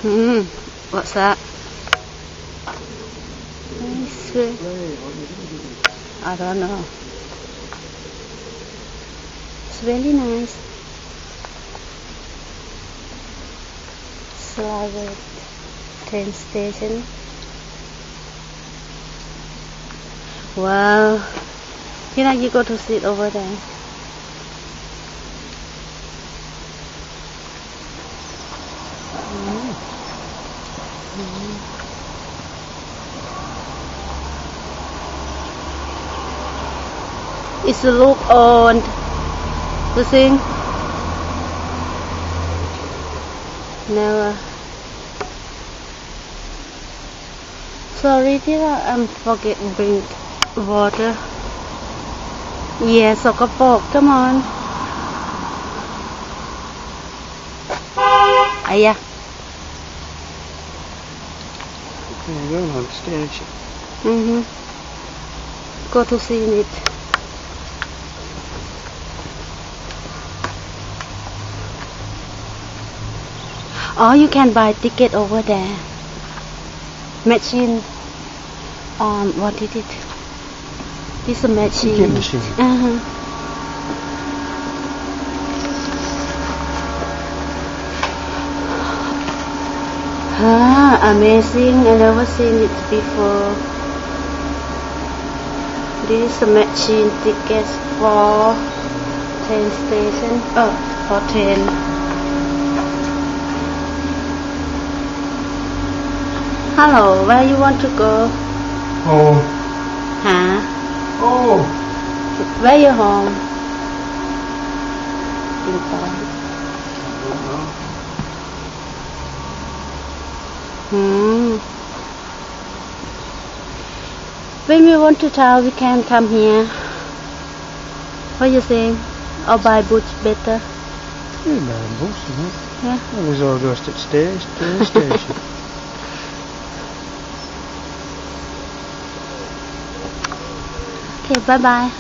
What's that? I don't know. It's really nice. slaithwait train station. Wow. You go to sit over there. It's a look on the thing. Never. Sorry, I'm forget bring water. Yes, come on. Yeah. You're going on stage. Go to see it. Oh, you can buy ticket over there. Machine. What is it? This is a machine. Ticket machine. Amazing. I never seen it before. This is a machine tickets for train station. For train. Hello, where you want to go? Home. Oh. Where you home? When we want to town, we can come here. What you think? Or by bus better? Yeah, by bus, isn't it? Yeah. Always all goes to the station. Okay, bye bye.